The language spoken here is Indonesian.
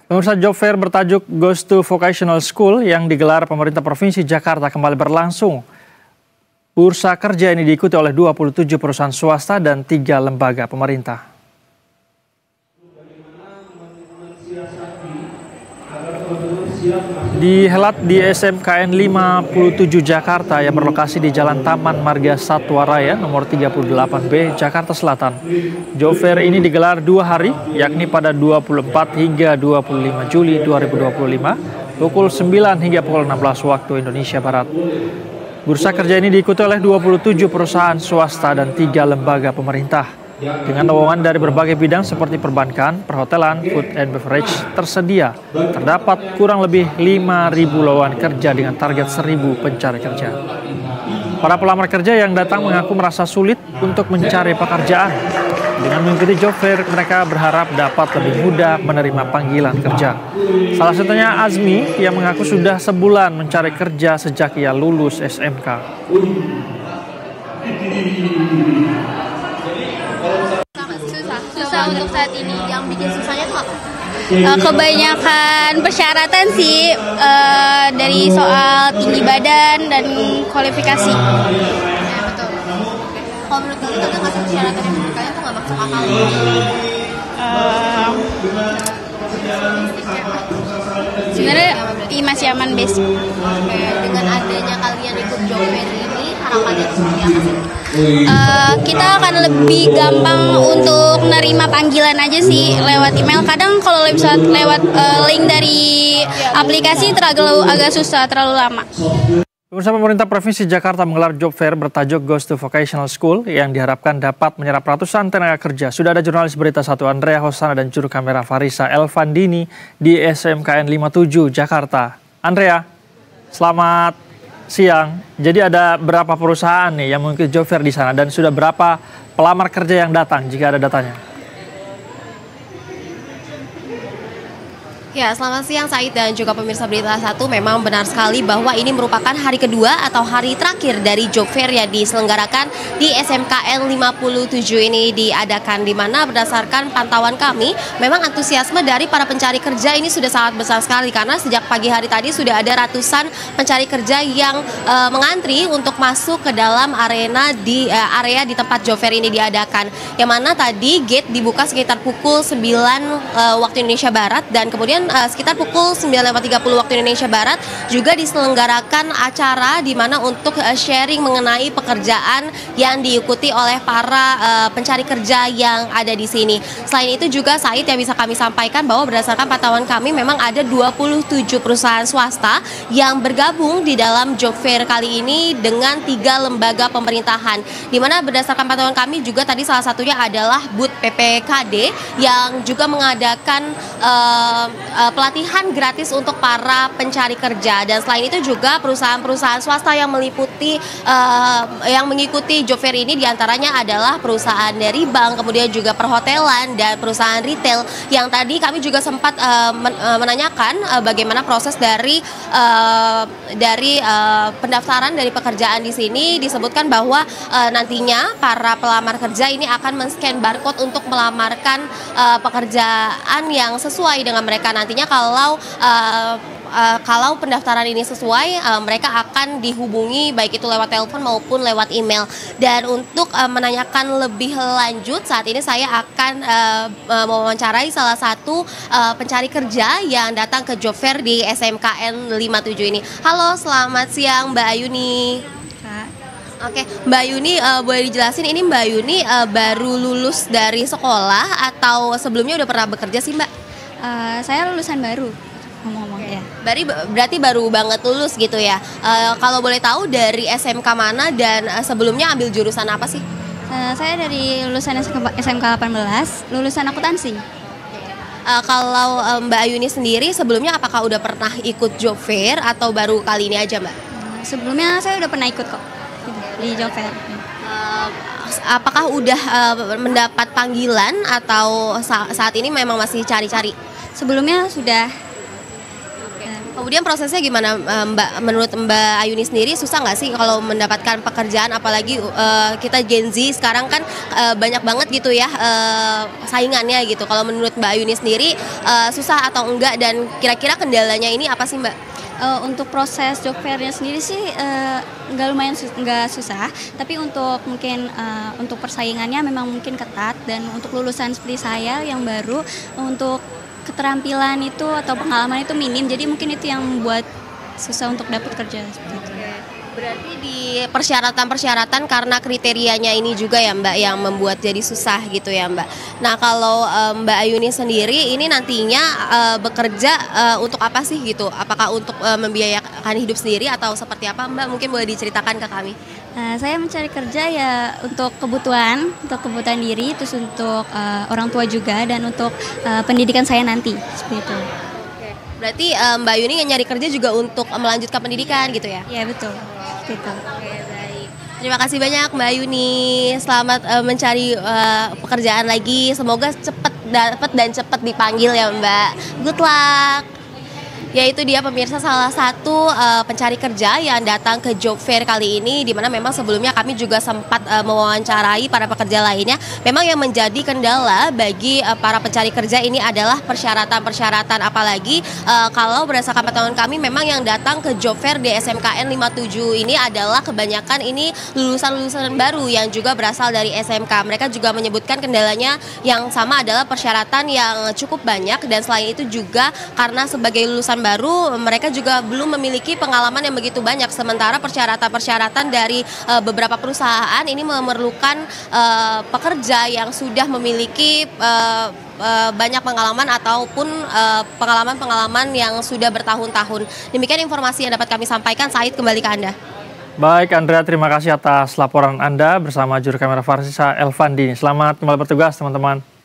Pemirsa, job fair bertajuk Goes to Vocational School yang digelar pemerintah Provinsi Jakarta kembali berlangsung. Bursa kerja ini diikuti oleh 27 perusahaan swasta dan 3 lembaga pemerintah. Dihelat di SMKN 57 Jakarta yang berlokasi di Jalan Taman Marga Satwa Raya nomor 38B, Jakarta Selatan. Job fair ini digelar 2 hari, yakni pada 24 hingga 25 Juli 2025, pukul 9 hingga pukul 16 waktu Indonesia Barat. Bursa kerja ini diikuti oleh 27 perusahaan swasta dan 3 lembaga pemerintah. Dengan lowongan dari berbagai bidang seperti perbankan, perhotelan, food and beverage tersedia. Terdapat kurang lebih 5.000 lowongan kerja dengan target 1.000 pencari kerja. Para pelamar kerja yang datang mengaku merasa sulit untuk mencari pekerjaan. Dengan mengikuti job fair, mereka berharap dapat lebih mudah menerima panggilan kerja. Salah satunya Azmi yang mengaku sudah sebulan mencari kerja sejak ia lulus SMK. Susah untuk saat ini. Yang bikin susahnya tuh apa? Kebanyakan persyaratan sih, dari soal tinggi badan dan kualifikasi. Ya, betul. Kalau menurut kalian ada nggak sih persyaratan yang menurut kalian tuh nggak masuk akal? Sebenarnya masih aman basic. Oke, dengan adanya kalian ikut job fair ini, harapannya seperti apa sih? Kita akan lebih gampang untuk nerima panggilan aja sih lewat email. Kadang kalau misalnya lewat link dari aplikasi agak susah, terlalu lama. Pemirsa, pemerintah Provinsi Jakarta menggelar job fair bertajuk Goes to Vocational School yang diharapkan dapat menyerap ratusan tenaga kerja. Sudah ada jurnalis Berita 1 Andrea Hosana dan juru kamera Farisa Elvandini di SMKN 57 Jakarta. Andrea, selamat siang. Jadi ada berapa perusahaan nih yang mengikuti job fair di sana dan sudah berapa pelamar kerja yang datang jika ada datanya? Ya, selamat siang Said dan juga pemirsa Berita 1. Memang benar sekali bahwa ini merupakan hari kedua atau hari terakhir dari job fair yang diselenggarakan di SMKN 57 ini diadakan, di mana berdasarkan pantauan kami memang antusiasme dari para pencari kerja ini sudah sangat besar sekali, karena sejak pagi hari tadi sudah ada ratusan pencari kerja yang mengantri untuk masuk ke dalam area di tempat job fair ini diadakan, yang mana tadi gate dibuka sekitar pukul 9 waktu Indonesia Barat, dan kemudian sekitar pukul 9.30 waktu Indonesia Barat juga diselenggarakan acara di mana untuk sharing mengenai pekerjaan yang diikuti oleh para pencari kerja yang ada di sini. Selain itu juga Said, yang bisa kami sampaikan bahwa berdasarkan pantauan kami memang ada 27 perusahaan swasta yang bergabung di dalam job fair kali ini dengan 3 lembaga pemerintahan, di mana berdasarkan pantauan kami juga tadi salah satunya adalah BUT PPKD yang juga mengadakan pelatihan gratis untuk para pencari kerja. Dan selain itu juga perusahaan-perusahaan swasta yang mengikuti job fair ini diantaranya adalah perusahaan dari bank, kemudian juga perhotelan dan perusahaan retail, yang tadi kami juga sempat menanyakan bagaimana proses dari pendaftaran dari pekerjaan di sini. Disebutkan bahwa nantinya para pelamar kerja ini akan men-scan barcode untuk melamarkan pekerjaan yang sesuai dengan mereka. Nantinya kalau pendaftaran ini sesuai, mereka akan dihubungi baik itu lewat telepon maupun lewat email. Dan untuk menanyakan lebih lanjut, saat ini saya akan mewawancarai salah satu pencari kerja yang datang ke job fair di SMKN 57 ini. Halo, selamat siang Mbak Ayuni. Oke, Mbak Ayuni, boleh dijelasin ini Mbak Ayuni baru lulus dari sekolah atau sebelumnya udah pernah bekerja sih Mbak? Saya lulusan baru, ngomong-ngomong ya. Berarti baru banget lulus gitu ya. Kalau boleh tahu dari SMK mana dan sebelumnya ambil jurusan apa sih? Saya dari lulusan SMK 18, lulusan akuntansi. Kalau Mbak Ayuni sendiri sebelumnya apakah udah pernah ikut job fair atau baru kali ini aja Mbak? Sebelumnya saya udah pernah ikut kok di job fair. Apakah udah mendapat panggilan atau saat ini memang masih cari-cari? Sebelumnya sudah. Oke. Kemudian prosesnya gimana Mbak? Menurut Mbak Ayuni sendiri susah nggak sih kalau mendapatkan pekerjaan, apalagi kita Gen Z sekarang kan banyak banget gitu ya saingannya gitu. Kalau menurut Mbak Ayuni sendiri susah atau enggak, dan kira-kira kendalanya ini apa sih Mbak? Untuk proses job fairnya sendiri sih nggak susah, tapi untuk mungkin untuk persaingannya memang mungkin ketat, dan untuk lulusan seperti saya yang baru, untuk keterampilan itu atau pengalaman itu minim, jadi mungkin itu yang membuat susah untuk dapat kerja seperti itu. Berarti di persyaratan-persyaratan karena kriterianya ini juga ya Mbak yang membuat jadi susah gitu ya Mbak. Nah kalau Mbak Ayuni sendiri ini nantinya bekerja untuk apa sih gitu? Apakah untuk membiayakan hidup sendiri atau seperti apa Mbak? Mungkin boleh diceritakan ke kami. Saya mencari kerja ya untuk kebutuhan diri, terus untuk orang tua juga, dan untuk pendidikan saya nanti seperti itu. Berarti Mbak Ayuni nyari kerja juga untuk melanjutkan pendidikan gitu ya? Iya betul. Gitu. Oke, baik. Terima kasih banyak Mbak Ayuni. Selamat mencari pekerjaan lagi. Semoga cepat dapat dan cepat dipanggil ya Mbak. Good luck. Yaitu dia pemirsa salah satu pencari kerja yang datang ke job fair kali ini, di mana memang sebelumnya kami juga sempat mewawancarai para pekerja lainnya. Memang yang menjadi kendala bagi para pencari kerja ini adalah persyaratan-persyaratan, apalagi kalau berdasarkan pantauan kami memang yang datang ke job fair di SMKN 57 ini adalah kebanyakan ini lulusan-lulusan baru yang juga berasal dari SMK. Mereka juga menyebutkan kendalanya yang sama adalah persyaratan yang cukup banyak, dan selain itu juga karena sebagai lulusan baru mereka juga belum memiliki pengalaman yang begitu banyak, sementara persyaratan-persyaratan dari beberapa perusahaan ini memerlukan pekerja yang sudah memiliki banyak pengalaman ataupun pengalaman-pengalaman yang sudah bertahun-tahun. Demikian informasi yang dapat kami sampaikan. Said, kembali ke Anda. Baik Andrea, terima kasih atas laporan Anda bersama juru kamera Farsisa Elvandi. Selamat kembali bertugas teman-teman.